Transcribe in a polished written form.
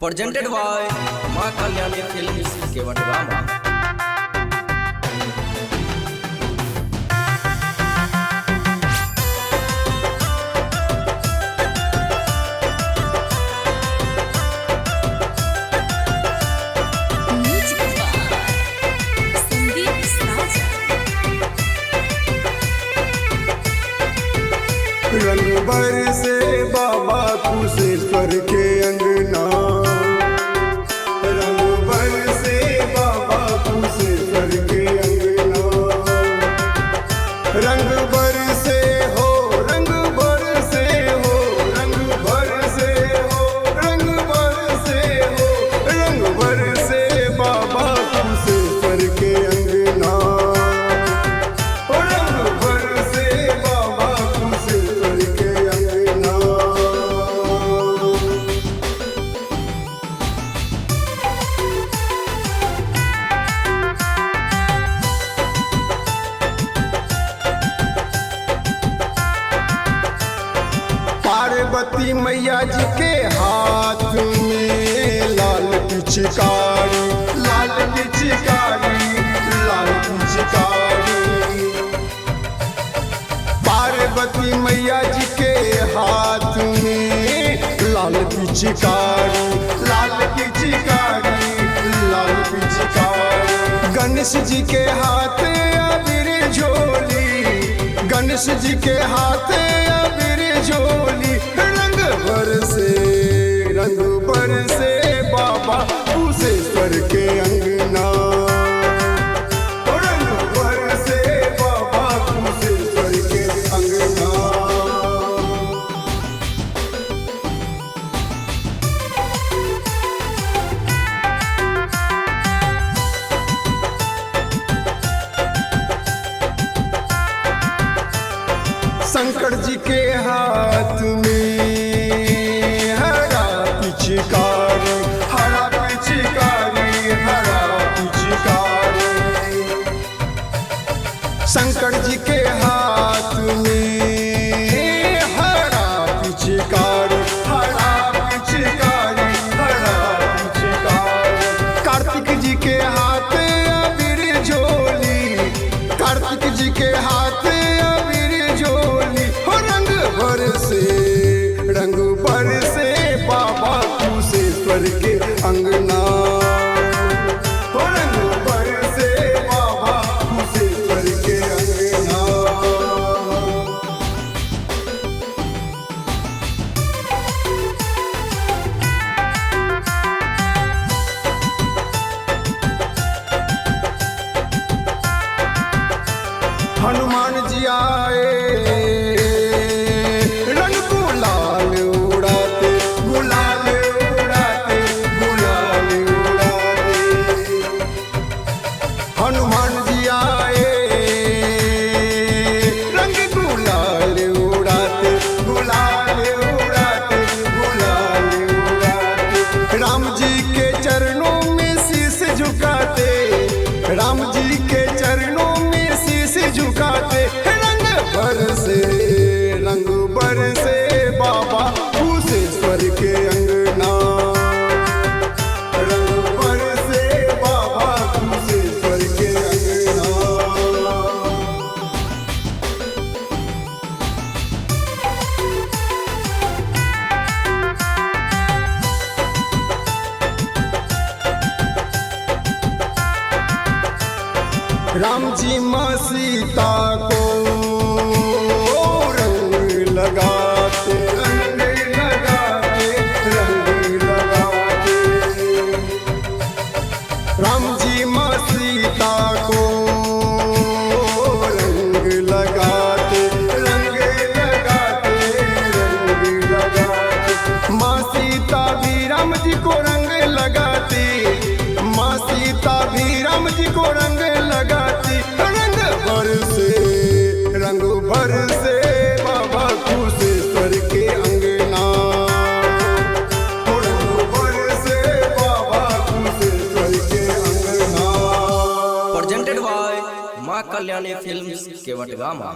presented by मां कल्याणी films Kewatgama. रंग बरसे बाबा कुशेश्वर के अंगना, रंग बरसे बाबा कुशेश्वर के अंगना, रंग बरसे हो रंग बरसे हो रंग बरसे हो रंग बरसे हो रंग बरसे बाबा कुशेश्वर के अंगना। पार्वती मैया जी के हाथ में लाल पिचकारी, लाल पिचकारी, लाल पिचकारी। पार्वती मैया जी के हाथ में लाल पिचकारी, लाल पिचकारी, लाल पिचकारी। गणेश जी के हाथ अबीर झोली, गणेश जी के हाथ अबीर झोली। रंग बरसे बाबा कुशेश्वर के अंगना, रंग बरसे बाबा कुशेश्वर के अंगना। शंकर जी के हाथ में हरा पिचकारी, हरा पिचकारी, हरा पिचकारी। शंकर जी के हाथ में हरा पिचकारी, हरा पिचकारी, हरा पिचकारी। कार्तिक जी के हाथ अबीर झोली, कार्तिक जी के हाथ रंग बरसे बाबा कुशेश्वर के अंगना, रंग बरसे बाबा कुशेश्वर के अंगना। हनुमान जी आए हनुमान जी आए रंग गुलाल उड़ाते, गुलाल उड़ाते, गुलाल उड़ाते। राम जी के चरणों में शीश झुकाते, राम जी के चरणों में शीश झुकाते। रंग बरसे बाबा कुशेश्वर के अंगना, रंग बरसे बाबा कुशेश्वर के अंगना। राम जी माँ सीता को रंग लगाते, रंग लगाते, रंग लगाते। राम जी माँ सीता को रंग लगाते, रंग लगाते, रंग लगाते। माँ सीता भी राम जी को रंग लगाती, माँ सीता भी राम जी को रंग लगाती। रंग बरसे बाबा कुशेश्वर के अंगना, रंग बरसे बाबा कुशेश्वर के अंगना। presented by मां कल्याणी फिल्म्स केवटगामा।